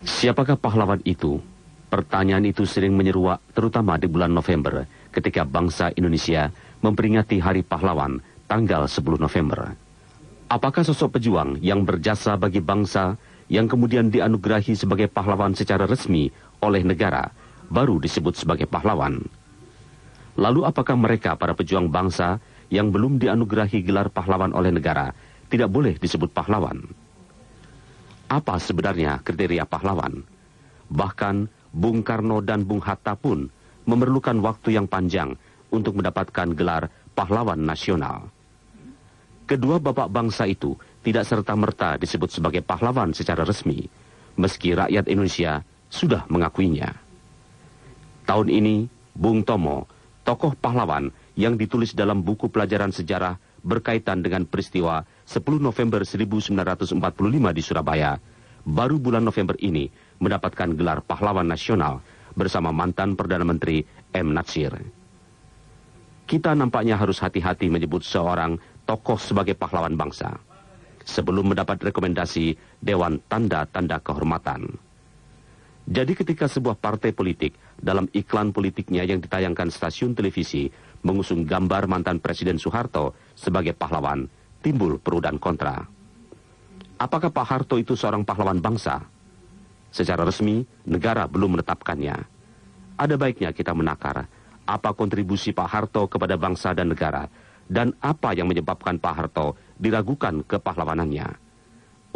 Siapakah pahlawan itu? Pertanyaan itu sering menyeruak terutama di bulan November ketika bangsa Indonesia memperingati Hari Pahlawan tanggal 10 November. Apakah sosok pejuang yang berjasa bagi bangsa yang kemudian dianugerahi sebagai pahlawan secara resmi oleh negara baru disebut sebagai pahlawan? Lalu apakah mereka para pejuang bangsa yang belum dianugerahi gelar pahlawan oleh negara tidak boleh disebut pahlawan? Apa sebenarnya kriteria pahlawan? Bahkan Bung Karno dan Bung Hatta pun memerlukan waktu yang panjang untuk mendapatkan gelar pahlawan nasional. Kedua bapak bangsa itu tidak serta-merta disebut sebagai pahlawan secara resmi, meski rakyat Indonesia sudah mengakuinya. Tahun ini, Bung Tomo, tokoh pahlawan yang ditulis dalam buku pelajaran sejarah berkaitan dengan peristiwa 10 November 1945 di Surabaya, baru bulan November ini mendapatkan gelar pahlawan nasional bersama mantan Perdana Menteri M. Natsir. Kita nampaknya harus hati-hati menyebut seorang tokoh sebagai pahlawan bangsa sebelum mendapat rekomendasi Dewan Tanda-Tanda Kehormatan. Jadi ketika sebuah partai politik dalam iklan politiknya yang ditayangkan stasiun televisi mengusung gambar mantan Presiden Soeharto sebagai pahlawan, timbul pro dan kontra. Apakah Pak Harto itu seorang pahlawan bangsa? Secara resmi, negara belum menetapkannya. Ada baiknya kita menakar apa kontribusi Pak Harto kepada bangsa dan negara, dan apa yang menyebabkan Pak Harto diragukan kepahlawanannya.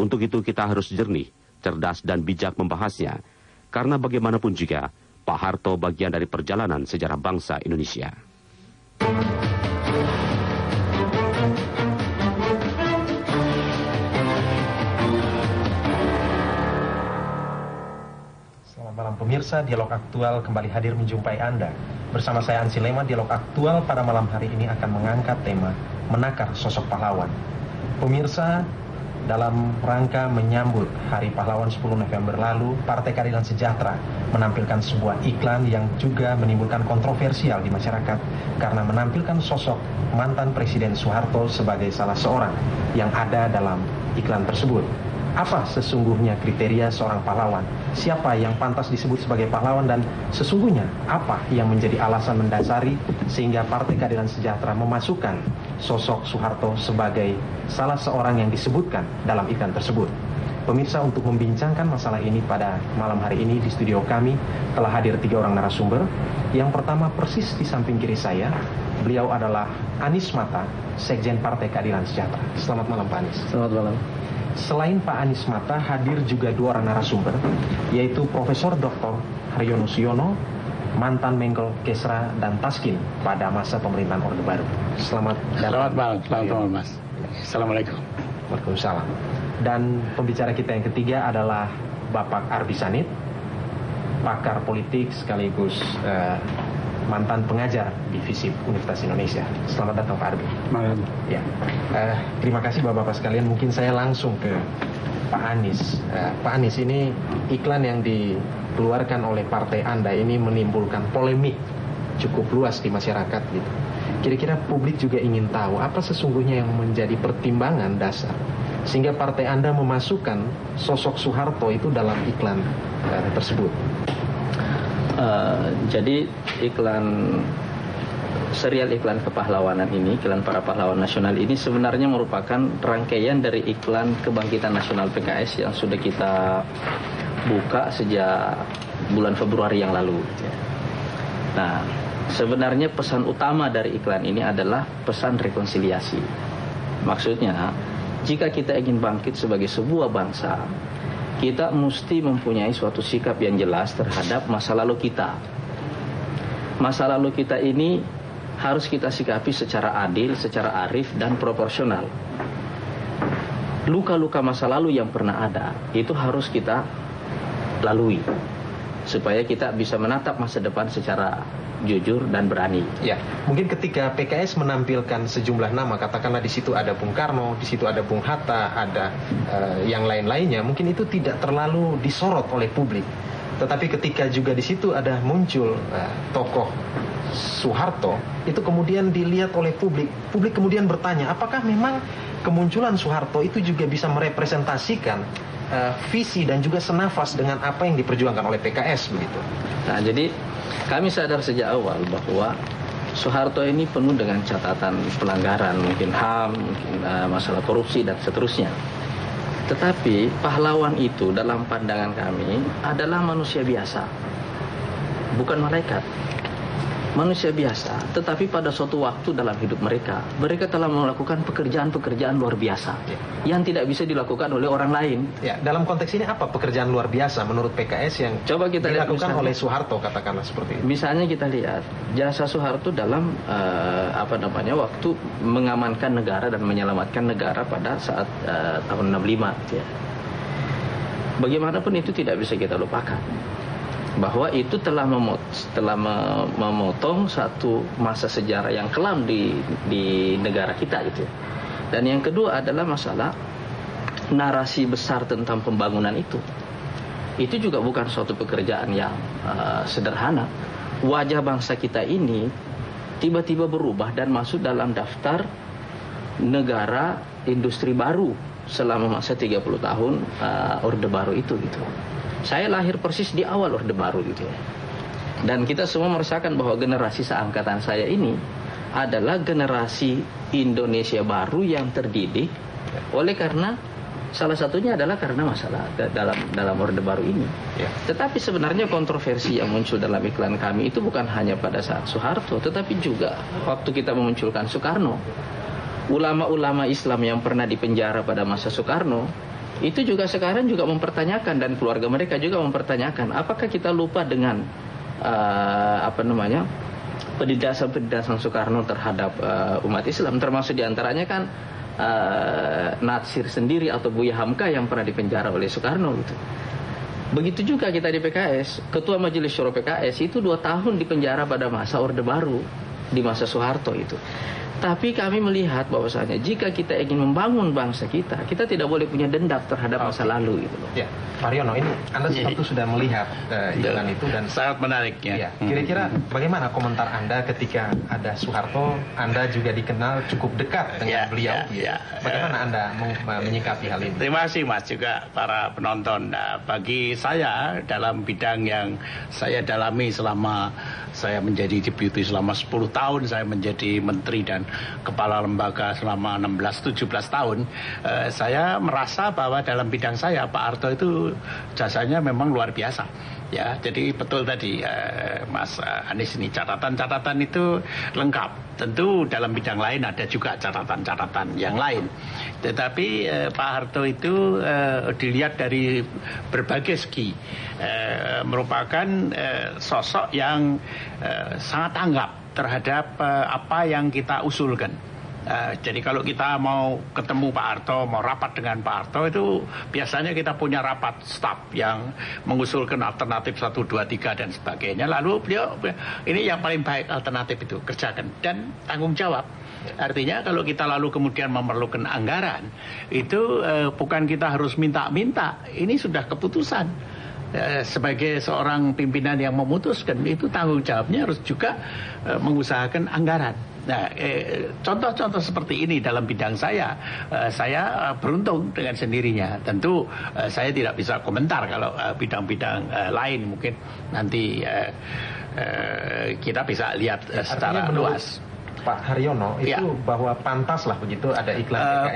Untuk itu kita harus jernih, cerdas dan bijak membahasnya, karena bagaimanapun juga, Pak Harto bagian dari perjalanan sejarah bangsa Indonesia. Selamat malam pemirsa, Dialog Aktual kembali hadir menjumpai Anda. Bersama saya Ansi Lema, Dialog Aktual pada malam hari ini akan mengangkat tema menakar sosok pahlawan. Pemirsa, dalam rangka menyambut Hari Pahlawan 10 November lalu, Partai Keadilan Sejahtera menampilkan sebuah iklan yang juga menimbulkan kontroversial di masyarakat karena menampilkan sosok mantan Presiden Soeharto sebagai salah seorang yang ada dalam iklan tersebut. Apa sesungguhnya kriteria seorang pahlawan? Siapa yang pantas disebut sebagai pahlawan dan sesungguhnya apa yang menjadi alasan mendasari sehingga Partai Keadilan Sejahtera memasukkan sosok Soeharto sebagai salah seorang yang disebutkan dalam iklan tersebut? Pemirsa, untuk membincangkan masalah ini pada malam hari ini di studio kami telah hadir 3 orang narasumber. Yang pertama persis di samping kiri saya, beliau adalah Anies Mata, Sekjen Partai Keadilan Sejahtera. Selamat malam Pak Anies. Selamat malam. Selain Pak Anies Mata, hadir juga 2 orang narasumber, yaitu Profesor Dr. Haryono Suyono, mantan Menko Kesra dan Taskin pada masa pemerintahan Orde Baru. Selamat malam, Mas. Assalamualaikum. Waalaikumsalam. Dan pembicara kita yang ketiga adalah Bapak Arbi Sanit, pakar politik sekaligus mantan pengajar di FISIP Universitas Indonesia. Selamat datang Pak Arbi. Malam. Ya. Terima kasih Bapak-Bapak sekalian. Mungkin saya langsung ke Pak Anies. Pak Anies, ini iklan yang dikeluarkan oleh partai Anda ini menimbulkan polemik cukup luas di masyarakat gitu. Kira-kira publik juga ingin tahu apa sesungguhnya yang menjadi pertimbangan dasar sehingga partai Anda memasukkan sosok Soeharto itu dalam iklan tersebut. Jadi serial iklan kepahlawanan ini, iklan para pahlawan nasional ini sebenarnya merupakan rangkaian dari iklan kebangkitan nasional PKS yang sudah kita buka sejak bulan Februari yang lalu. Nah, sebenarnya pesan utama dari iklan ini adalah pesan rekonsiliasi. Maksudnya, jika kita ingin bangkit sebagai sebuah bangsa, kita mesti mempunyai suatu sikap yang jelas terhadap masa lalu kita. Masa lalu kita ini harus kita sikapi secara adil, secara arif, dan proporsional. Luka-luka masa lalu yang pernah ada, itu harus kita lalui supaya kita bisa menatap masa depan secara jujur dan berani. Ya, mungkin ketika PKS menampilkan sejumlah nama, katakanlah di situ ada Bung Karno, di situ ada Bung Hatta, ada yang lain-lainnya, mungkin itu tidak terlalu disorot oleh publik. Tetapi ketika juga di situ ada muncul tokoh Soeharto, itu kemudian dilihat oleh publik. Publik kemudian bertanya, apakah memang kemunculan Soeharto itu juga bisa merepresentasikan visi dan juga senafas dengan apa yang diperjuangkan oleh PKS begitu? Nah, jadi kami sadar sejak awal bahwa Soeharto ini penuh dengan catatan pelanggaran, mungkin HAM, mungkin masalah korupsi dan seterusnya. Tetapi pahlawan itu dalam pandangan kami adalah manusia biasa, bukan malaikat. Manusia biasa, tetapi pada suatu waktu dalam hidup mereka telah melakukan pekerjaan-pekerjaan luar biasa yang tidak bisa dilakukan oleh orang lain. Ya, dalam konteks ini apa pekerjaan luar biasa menurut PKS yang coba kita dilakukan lihat oleh Soeharto, katakanlah seperti itu? Misalnya kita lihat jasa Soeharto dalam waktu mengamankan negara dan menyelamatkan negara pada saat tahun 65. Ya. Bagaimanapun itu tidak bisa kita lupakan, bahwa itu telah memotong satu masa sejarah yang kelam di negara kita itu. Dan yang kedua adalah masalah narasi besar tentang pembangunan itu. Itu juga bukan suatu pekerjaan yang sederhana. Wajah bangsa kita ini tiba-tiba berubah dan masuk dalam daftar negara industri baru selama masa 30 tahun Orde Baru itu gitu. Saya lahir persis di awal Orde Baru gitu ya. Dan kita semua merasakan bahwa generasi seangkatan saya ini adalah generasi Indonesia baru yang terdidik oleh karena salah satunya adalah karena masalah dalam Orde Baru ini. Ya. Tetapi sebenarnya kontroversi yang muncul dalam iklan kami itu bukan hanya pada saat Soeharto, tetapi juga waktu kita memunculkan Soekarno. Ulama-ulama Islam yang pernah dipenjara pada masa Soekarno itu juga sekarang juga mempertanyakan, dan keluarga mereka juga mempertanyakan, apakah kita lupa dengan penindasan Soekarno terhadap umat Islam, termasuk diantaranya kan Natsir sendiri atau Buya Hamka yang pernah dipenjara oleh Soekarno gitu. Begitu juga kita di PKS, Ketua Majelis Syuro PKS itu 2 tahun dipenjara pada masa Orde Baru di masa Soeharto itu. Tapi kami melihat bahwasanya jika kita ingin membangun bangsa kita, kita tidak boleh punya dendam terhadap masa lalu gitu loh. Ya, Pak Haryono, ini Anda tentu sudah melihat iklan itu dan sangat menarik ya. Kira-kira bagaimana komentar Anda ketika ada Soeharto? Anda juga dikenal cukup dekat dengan beliau. Bagaimana Anda menyikapi hal ini? Terima kasih Mas, juga para penonton. Bagi saya dalam bidang yang saya dalami selama saya menjadi deputi selama 10 tahun, saya menjadi menteri dan kepala lembaga selama 16-17 tahun, saya merasa bahwa dalam bidang saya Pak Harto itu jasanya memang luar biasa. Ya, jadi betul tadi Mas Anies ini, catatan-catatan itu lengkap. Tentu dalam bidang lain ada juga catatan-catatan yang lain. Tetapi Pak Harto itu dilihat dari berbagai segi, merupakan sosok yang sangat tanggap terhadap apa yang kita usulkan. Jadi kalau kita mau ketemu Pak Harto, mau rapat dengan Pak Harto, itu biasanya kita punya rapat staf yang mengusulkan alternatif 1, 2, 3 dan sebagainya. Lalu beliau, ini yang paling baik alternatif itu, kerjakan dan tanggung jawab. Artinya kalau kita lalu kemudian memerlukan anggaran, itu bukan kita harus minta-minta, ini sudah keputusan. Sebagai seorang pimpinan yang memutuskan, itu tanggung jawabnya harus juga mengusahakan anggaran. Nah, contoh-contoh seperti ini dalam bidang saya beruntung dengan sendirinya. Tentu saya tidak bisa komentar kalau bidang-bidang lain, mungkin nanti kita bisa lihat secara luas. Pak Haryono itu bahwa pantas lah begitu ada iklan PKS.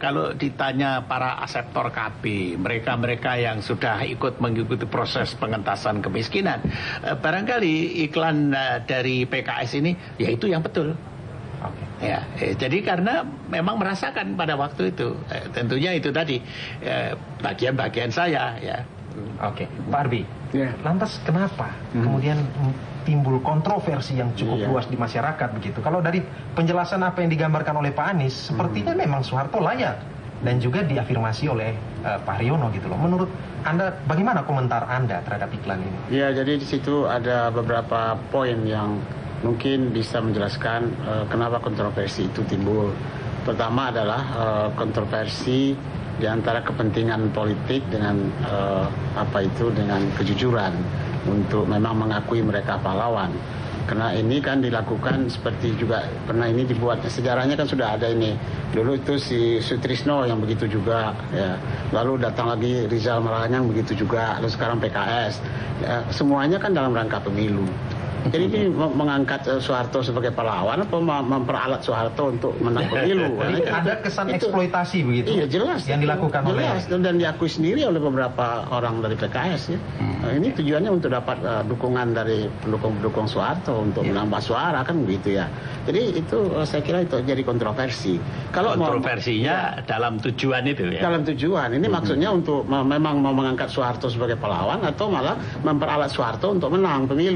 Kalau ditanya para aseptor KB, mereka yang sudah ikut mengikuti proses pengentasan kemiskinan, barangkali iklan dari PKS ini ya itu yang betul. Ya, jadi karena memang merasakan pada waktu itu, tentunya itu tadi bagian-bagian saya ya. Oke, Pak Arbi, lantas kenapa kemudian timbul kontroversi yang cukup luas di masyarakat begitu? Kalau dari penjelasan apa yang digambarkan oleh Pak Anies, sepertinya memang Soeharto layak dan juga diafirmasi oleh Pak Haryono gitu loh. Menurut Anda, bagaimana komentar Anda terhadap iklan ini? Ya, jadi di situ ada beberapa poin yang mungkin bisa menjelaskan kenapa kontroversi itu timbul. Pertama adalah kontroversi di antara kepentingan politik dengan dengan kejujuran untuk memang mengakui mereka pahlawan. Karena ini kan dilakukan seperti juga pernah ini dibuat sejarahnya kan sudah ada ini. Dulu itu si Sutrisno yang begitu juga, ya. Lalu datang lagi Rizal Malarangeng begitu juga. Lalu sekarang PKS. Ya, semuanya kan dalam rangka pemilu. Jadi ini mengangkat Soeharto sebagai pahlawan atau memperalat Soeharto untuk menang pemilu. Ada kesan eksploitasi begitu? Iya jelas. Yang dilakukan jelas, dan diakui sendiri oleh beberapa orang dari PKS ya. Nah, ini tujuannya untuk dapat dukungan dari pendukung-pendukung Soeharto untuk menambah suara kan begitu ya. Jadi itu saya kira itu jadi kontroversi. Kalau kontroversinya dalam tujuan itu ya. Dalam tujuan. Ini maksudnya untuk memang mau mengangkat Soeharto sebagai pahlawan atau malah memperalat Soeharto untuk menang pemilu.